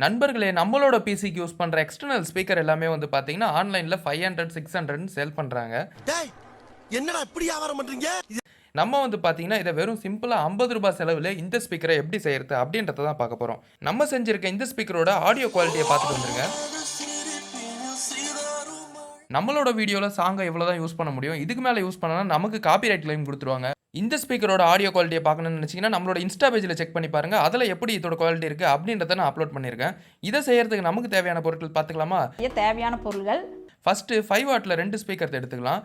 நண்பர்களே, நம்மளோட பிசிக்கு யூஸ் பண்ற எக்ஸ்டர்னல் ஸ்பீக்கர் எல்லாமே வந்து பார்த்தீங்கன்னா, ஆன்லைன்ல 500, 600ன்னு சேல் பண்றாங்க. டேய் என்னடா இப்படி வியாபாரம் பண்றீங்க? நம்ம வந்து பார்த்தீங்கன்னா, இத வெறும் சிம்பிளா ரூ. 50 செலவுல இந்த ஸ்பீக்கர எப்படி செய்யறது அப்படின்றத தான் பார்க்க போறோம். நம்ம செஞ்சிருக்க இந்த ஸ்பீக்கரோட ஆடியோ குவாலிட்டிய பார்த்துட்டு வந்துருங்க. நம்மளோட வீடியோல சாங்க இவ்வளோ தான் யூஸ் பண்ண முடியும். இதுக்கு மேல யூஸ் பண்ணா நமக்கு காப்பிரைட் கிளைம் குடுத்துருவாங்க. இந்த ஸ்பீக்கரோட ஆடியோ குவாலிட்டிய பார்க்கணும்னு நினைச்சீங்கன்னா, நம்மளோட இன்ஸ்டா பேஜ்ல செக் பண்ணி பாருங்க. அதுல எப்படி இதோட குவாலிட்டி இருக்கு அப்படின்றத நான் அப்லோட் பண்ணியிருக்கேன். இத செய்யறதுக்கு நமக்கு தேவையான பொருட்கள் பார்த்துக்கலாமா? தேவையான பொருள்கள் ஃபர்ஸ்ட்டு 5 வாட்ல 2 ஸ்பீக்கர் எடுத்துக்கலாம்.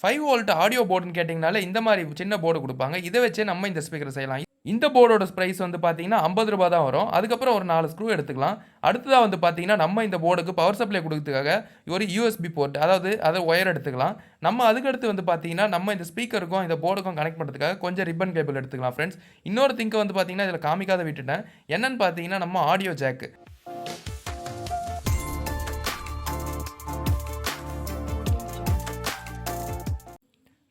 5 வோல்ட் ஆடியோ போர்டுன்னு கேட்டிங்கனாலே இந்த மாரி சின்ன போர்டு குடுப்பாங்க. இத வச்சே நம்ம இந்த ஸ்பீக்கர செய்யலாம். இந்த போர்டோட பிரைஸ் வந்து பார்த்தீங்கன்னா, ரூ. 50 தான் வரும். அதுக்கப்புறம் ஒரு 4 ஸ்க்ரூ எடுத்துக்கலாம். அடுத்ததா வந்து பார்த்தீங்கன்னா, நம்ம இந்த போர்டுக்கு பவர் சப்ளை குடுக்கறதுக்காக ஒரு யூஎஸ்பி போர்ட் அதாவது ஒயர் எடுத்துக்கலாம். நம்ம அதுக்கடுத்து வந்து பார்த்தீங்கன்னா, நம்ம இந்த ஸ்பீக்கருக்கும் இந்த போர்டுக்கும் கனெக்ட் பண்ணுறதுக்காக கொஞ்சம் ரிப்பன் கேபிள் எடுத்துக்கலாம் ஃப்ரெண்ட்ஸ். இன்னொரு திங்க வந்து பார்த்தீங்கன்னா, இதில காமிக்காத விட்டுட்டேன். என்னன்னு பார்த்தீங்கன்னா, நம்ம ஆடியோ ஜாக்.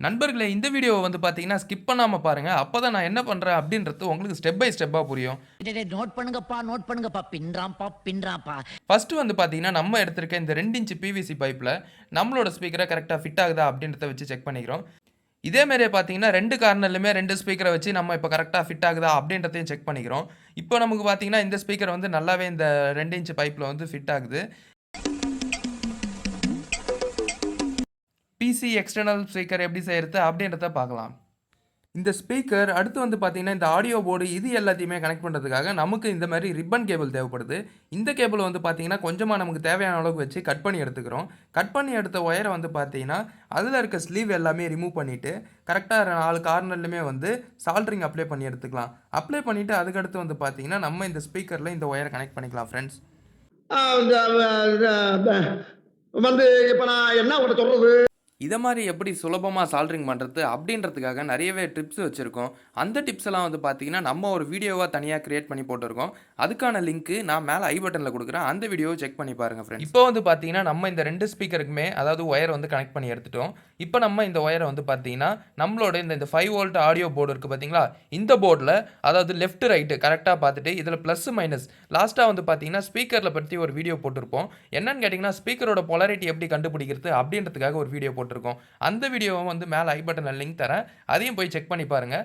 நண்பர்களே, இந்த வீடியோவை வந்து பார்த்தீங்கன்னா ஸ்கிப் பண்ணாம பாருங்க. அப்பதான் நான் என்ன பண்றேன் அப்படின்றது உங்களுக்கு ஸ்டெப் பை ஸ்டெப்பா புரியும். நோட் பண்ணுங்கப்பா பின்றாம்பா. ஃபர்ஸ்ட் வந்து பார்த்தீங்கன்னா, நம்ம எடுத்திருக்க இந்த 2 இன்ச் பிவிசி பைப்ல நம்மளோட ஸ்பீக்கரை கரெக்ட்டா ஃபிட் ஆகுதா அப்படின்றத வச்சு செக் பண்ணிக்கிறோம். இதே மாரியே பார்த்தீங்கன்னா 2 கார்னர்லயுமே 2 ஸ்பீக்கரை வச்சு நம்ம இப்போ கரெக்ட்டா ஃபிட் ஆகுதா அப்படின்றதையும் செக் பண்ணிக்கிறோம். இப்போ நமக்கு பார்த்தீங்கன்னா, இந்த ஸ்பீக்கர் வந்து நல்லாவே இந்த 2 இன்ச் பைப்ல வந்து ஃபிட் ஆகுது. பிசி எக்ஸ்டர்னல் ஸ்பீக்கர் எப்படி செய்யறது அப்படின்றத பார்க்கலாம். இந்த ஸ்பீக்கர் அடுத்து வந்து பார்த்தீங்கன்னா, இந்த ஆடியோ போர்டு இது எல்லாத்தையுமே கனெக்ட் பண்ணுறதுக்காக நமக்கு இந்த மாதிரி ரிப்பன் கேபிள் தேவைப்படுது. இந்த கேபிள் வந்து பார்த்தீங்கன்னா, கொஞ்சமாக நமக்கு தேவையான அளவுக்கு வச்சு கட் பண்ணி எடுத்துக்கிறோம். கட் பண்ணி எடுத்த ஒயரை வந்து பார்த்தீங்கன்னா, அதில் இருக்க ஸ்லீவ் எல்லாமே ரிமூவ் பண்ணிவிட்டு கரெக்டாக 4 கார்னர்லையுமே வந்து சால்ட்ரிங் அப்ளை பண்ணி எடுத்துக்கலாம். அப்ளை பண்ணிவிட்டு அதுக்கடுத்து வந்து பார்த்தீங்கன்னா, நம்ம இந்த ஸ்பீக்கரில் இந்த ஒயரை கனெக்ட் பண்ணிக்கலாம் ஃப்ரெண்ட்ஸ். வந்து இப்ப நான் என்ன உன்கிட்ட சொல்றது? இத மாரி எப்படி சுலபமா சால்டரிங் பண்றது அப்படின்றதுக்காக நெறையவே டிப்ஸ் வச்சிருக்கோம். அந்த டிப்ஸ் எல்லாம் வந்து பார்த்தீங்கன்னா, நம்ம ஒரு வீடியோவா தனியா கிரியேட் பண்ணி போட்டுருக்கோம். அதுக்கான லிங்க் நான் மேல ஐ பட்டன்ல குடுக்குறேன். அந்த வீடியோவை செக் பண்ணி பாருங்க ஃப்ரெண்ட்ஸ். இப்போ வந்து பார்த்தீங்கன்னா, நம்ம இந்த 2 ஸ்பீக்கருக்குமே அதாவது ஒயர் வந்து கனெக்ட் பண்ணி எடுத்துட்டோம். இப்போ நம்ம இந்த ஒயரை வந்து பார்த்தீங்கன்னா, நம்மளோட இந்த 5 வோல்ட் ஆடியோ போர்டு இருக்கு பார்த்தீங்களா? இந்த போர்டுல அதாவது லெஃப்ட் ரைட் கரெக்ட்டா பார்த்துட்டு இதுல பிளஸ் மைனஸ் லாஸ்ட்டா வந்து பார்த்தீங்கன்னா, ஸ்பீக்கர்ல பத்தி ஒரு வீடியோ போட்டுருப்போம். என்னன்னு கேட்டீங்கன்னா, ஸ்பீக்கரோட போலாரிட்டி எப்படி கண்டுபிடிக்கிறது அப்படின்றதுக்காக ஒரு வீடியோ போட்டுருக்கோம். அந்த வீடியோவும் வந்து மேல ஐ பட்டன்ல லிங்க் தரேன். அதையும் போய் செக் பண்ணி பாருங்க.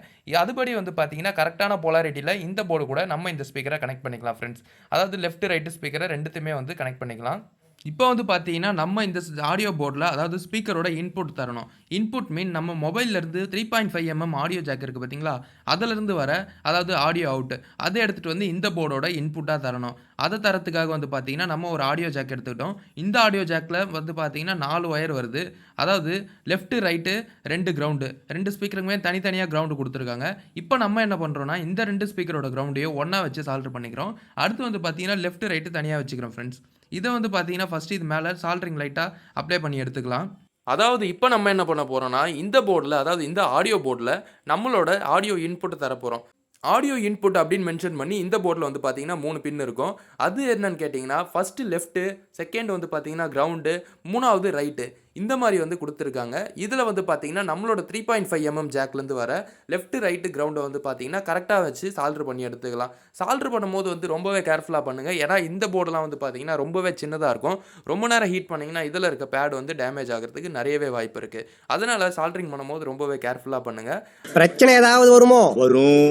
அதுபடி வந்து பார்த்தீங்கன்னா, கரெக்ட்டான போலாரிட்டில இந்த போர்டு கூட நம்ம இந்த ஸ்பீக்கரை கனெக்ட் பண்ணிக்கலாம் ஃப்ரெண்ட்ஸ். அதாவது லெஃப்ட் ரைட் ஸ்பீக்கரை 2த்துமே வந்து கனெக்ட் பண்ணிக்கலாம். இப்போ வந்து பார்த்தீங்கன்னா, நம்ம இந்த ஆடியோ போர்டில அதாவது ஸ்பீக்கரோட இன்புட் தரணும். இன்புட் மீன் நம்ம மொபைல்லேருந்து 3.5 mm ஆடியோ ஜாக் இருக்குது பார்த்தீங்களா? அதிலிருந்து வர அதாவது ஆடியோ அவுட் அதை எடுத்துகிட்டு வந்து இந்த போர்டோட இன்புட்டாக தரணும். அதை தரத்துக்காக வந்து பார்த்தீங்கன்னா, நம்ம ஒரு ஆடியோ ஜாக் எடுத்துக்கிட்டோம். இந்த ஆடியோ ஜாக்கில் வந்து பார்த்தீங்கன்னா 4 ஒயர் வருது. அதாவது லெஃப்ட் ரைட்டு 2 கிரவுண்டு 2 ஸ்பீக்கருக்குமே தனித்தனியாக கிரவுண்டு கொடுத்துருக்காங்க. இப்போ நம்ம என்ன பண்ணுறோம்னா, இந்த 2 ஸ்பீக்கரோட கிரவுண்டையும் ஒன்றா வச்சு சால்டர் பண்ணிக்கிறோம். அடுத்து வந்து பார்த்தீங்கன்னா, லெஃப்ட் ரைட்டு தனியாக வச்சுக்கிறோம் ஃப்ரெண்ட்ஸ். இதை வந்து பார்த்தீங்கன்னா, ஃபஸ்ட்டு இது மேலே சால்டரிங் லைட்டாக அப்ளை பண்ணி எடுத்துக்கலாம். அதாவது இப்போ நம்ம என்ன பண்ண போகிறோம்னா, இந்த போர்டில் அதாவது இந்த ஆடியோ போர்டில் நம்மளோட ஆடியோ இன்புட் தரப்போகிறோம். ஆடியோ இன்புட் அப்படின்னு மென்ஷன் பண்ணி இந்த போர்டில் வந்து பார்த்தீங்கன்னா 3 பின் இருக்கும். அது என்னன்னு கேட்டிங்கன்னா, ஃபஸ்ட்டு லெஃப்ட்டு, செகண்ட் வந்து பார்த்தீங்கன்னா கிரவுண்டு, 3வது ரைட்டு இந்த மாதிரி வந்து கொடுத்துருக்காங்க. இதில் வந்து பார்த்தீங்கன்னா, நம்மளோட 3.5 mm ஜாக்லேருந்து வர லெஃப்ட் ரைட்டு கிரவுண்டை வந்து பார்த்தீங்கன்னா கரெக்டாக வச்சு சால்டர் பண்ணி எடுத்துக்கலாம். சால்டர் பண்ணும்போது வந்து ரொம்பவே கேர்ஃபுல்லாக பண்ணுங்கள். ஏன்னா இந்த போர்டெலாம் வந்து பார்த்தீங்கன்னா ரொம்பவே சின்னதாக இருக்கும். ரொம்ப நேரம் ஹீட் பண்ணிங்கன்னா இதில் இருக்க பேட் வந்து டேமேஜ் ஆகிறதுக்கு நிறையவே வாய்ப்பு இருக்குது. அதனால் சால்டரிங் பண்ணும்போது ரொம்பவே கேர்ஃபுல்லாக பண்ணுங்கள். பிரச்சனை ஏதாவது வருமோ? வரும்.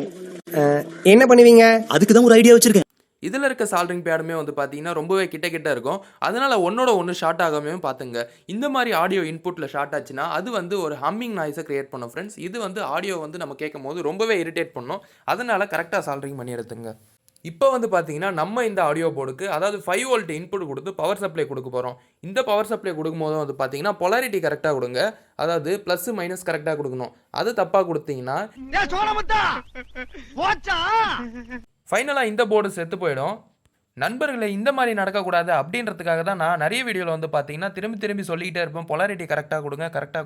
என்ன பண்ணுவீங்க? அதுக்கு தான் ஒரு ஐடியா வச்சிருக்கேன். இதில் இருக்க சால்டரிங் பேடுமே வந்து பார்த்தீங்கன்னா ரொம்பவே கிட்ட இருக்கும். அதனால் ஒன்று ஷார்ட் ஆகாமே பார்த்துங்க. இந்த மாதிரி ஆடியோ இன்புட்டில் ஷார்ட் ஆச்சுன்னா அது வந்து ஒரு ஹம்மிங் நாய்ஸை கிரியேட் பண்ணும் ஃப்ரெண்ட்ஸ். இது வந்து ஆடியோ வந்து நம்ம கேட்கும் போது ரொம்பவே இரிட்டேட் பண்ணும். அதனால் கரெக்டாக சால்டரிங் பண்ணி எடுத்துங்க. இப்போ வந்து பார்த்தீங்கன்னா, நம்ம இந்த ஆடியோ போர்டுக்கு அதாவது 5 வோல்ட் இன்புட் கொடுத்து பவர் சப்ளை கொடுக்க போகிறோம். இந்த பவர் சப்ளை கொடுக்கும்போது வந்து பார்த்தீங்கன்னா, பொலாரிட்டி கரெக்டாக கொடுங்க. அதாவது ப்ளஸ் மைனஸ் கரெக்டாக கொடுக்கணும். அது தப்பாக கொடுத்தீங்கன்னா ஃபைனலாக இந்த போர்டு செத்து போயிடும். நண்பர்களே, இந்த மாதிரி நடக்கக்கூடாது அப்படின்றதுக்காக தான் நான் நிறைய வீடியோவில் வந்து பார்த்தீங்கன்னா திரும்பி சொல்லிக்கிட்டே இருப்பேன், பொலாரிட்டி கரெக்டாக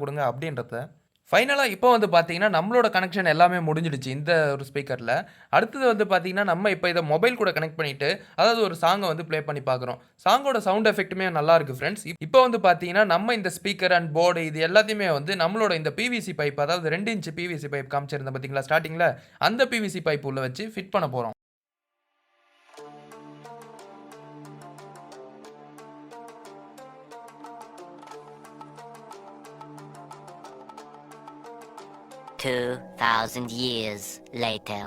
கொடுங்க அப்படின்றத. ஃபைனலாக இப்போ வந்து பார்த்தீங்கன்னா, நம்மளோட கனெக்ஷன் எல்லாமே முடிஞ்சிடுச்சு இந்த ஒரு ஸ்பீக்கரில். அடுத்தது வந்து பார்த்தீங்கன்னா, நம்ம இப்போ இதை மொபைல் கூட கனெக்ட் பண்ணிவிட்டு அதாவது ஒரு சாங்கை வந்து ப்ளே பண்ணி பார்க்குறோம். சாங்கோட சவுண்ட் எஃபெக்ட்டுமே நல்லா இருக்குது ஃப்ரெண்ட்ஸ். இப்போ வந்து பார்த்தீங்கன்னா, நம்ம இந்த ஸ்பீக்கர் அண்ட் போர்டு இது எல்லாத்தையுமே வந்து நம்மளோட இந்த பிவிசி பைப் அதாவது 2 இன்ச் பிவிசி பைப் காமிச்சிருந்தேன் பார்த்தீங்களா ஸ்டார்டிங்கில், அந்த பிவிசி பைப் உள்ள வச்சு ஃபிட் பண்ண போகிறோம். 2,000 years later.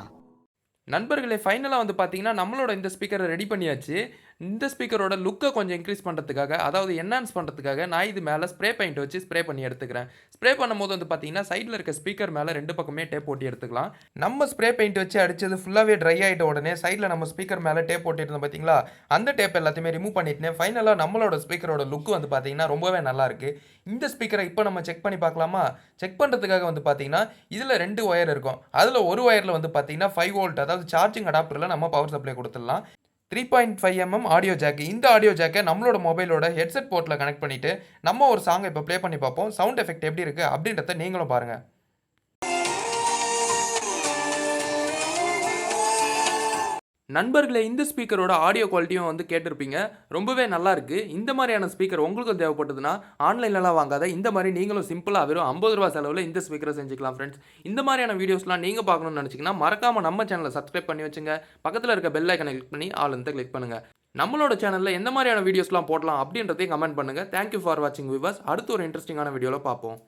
நண்பர்களே ஃபைனலாக வந்து பார்த்தீங்கன்னா நம்மளோட இந்த ஸ்பீக்கரை ரெடி பண்ணியாச்சு. இந்த ஸ்பீக்கரோட லுக்கை கொஞ்சம் இன்க்ரீஸ் பண்ணுறதுக்காக, அதாவது என்ஹான்ஸ் பண்ணுறதுக்காக நான் இது மேலே ஸ்ப்ரே பெயிண்ட் வச்சு ஸ்ப்ரே பண்ணி எடுத்துக்கிறேன். ஸ்ப்ரே பண்ணும்போது வந்து பார்த்தீங்கன்னா சைடில் இருக்க ஸ்பீக்கர் மேலே 2 பக்கமே டேப் ஒட்டி எடுத்துக்கலாம். நம்ம ஸ்ப்ரே பெயிண்ட் வச்சு அடித்தது ஃபுல்லாகவே ட்ரை ஆகிட்ட உடனே சைடில் நம்ம ஸ்பீக்கர் மேலே டேப் ஒட்டியிருந்தோம் பார்த்தீங்களா, அந்த டேப் எல்லாத்தையுமே ரிமூவ் பண்ணிட்டேன். ஃபைனலாக நம்மளோட ஸ்பீக்கரோட லுக்கு வந்து பார்த்தீங்கன்னா ரொம்பவே நல்லாயிருக்கு. இந்த ஸ்பீக்கரை இப்போ நம்ம செக் பண்ணி பார்க்கலாமா? செக் பண்ணுறதுக்காக வந்து பார்த்தீங்கன்னா இதில் 2 ஒயர் இருக்கும். அதில் ஒரு ஒயரில் வந்து பார்த்தீங்கன்னா 5 வோல்ட், அதாவது சார்ஜிங் அடாப்டரில் நம்ம பவர் சப்ளை கொடுத்துடலாம். 3.5 mm ஆடியோ ஜாக்கு. இந்த ஆடியோ ஜாக்கை நம்மளோட மொபைலோட ஹெட்செட் போர்ட்டில் கனெக்ட் பண்ணிவிட்டு நம்ம ஒரு சாங்கை இப்போ ப்ளே பண்ணி பார்ப்போம். சவுண்ட் எஃபெக்ட் எப்படி இருக்குது அப்படின்றத நீங்களும் பாருங்கள். நண்பர்களே, இந்த ஸ்பீக்கரோட ஆடியோ குவாலிட்டியும் வந்து கேட்டிருப்பீங்க. ரொம்பவே நல்லா இருக்குது. இந்த மாதிரியான ஸ்பீக்கர் உங்களுக்கும் தேவைப்பட்டதுன்னா ஆன்லைன்லலாம் வாங்காத, இந்த மாதிரி நீங்களும் சிம்பிளாக வெறும் ₹50 செலவில் இந்த ஸ்பீக்கரை செஞ்சுக்கலாம் ஃப்ரெண்ட்ஸ். இந்த மாதிரியான வீடியோஸ்லாம் நீங்கள் பார்க்கணும்னு நினச்சிங்கன்னா மறக்காமல் நம்ம சேனலை சப்ஸ்கிரைப் பண்ணி வச்சுங்க. பக்கத்தில் இருக்க பெல் ஐக்கனை கிளிக் பண்ணி ஆல்ன்றதை கிளிக் பண்ணுங்கள். நம்மளோட சேனலில் எந்த மாதிரியான வீடியோஸ்லாம் போடலாம் அப்படின்றதையும் கமெண்ட் பண்ணுங்கள். தேங்க்யூ ஃபார் வாட்சிங் வியூவர்ஸ். அடுத்து ஒரு இன்ட்ரெஸ்டிங்கான வீடியோவில் பார்ப்போம்.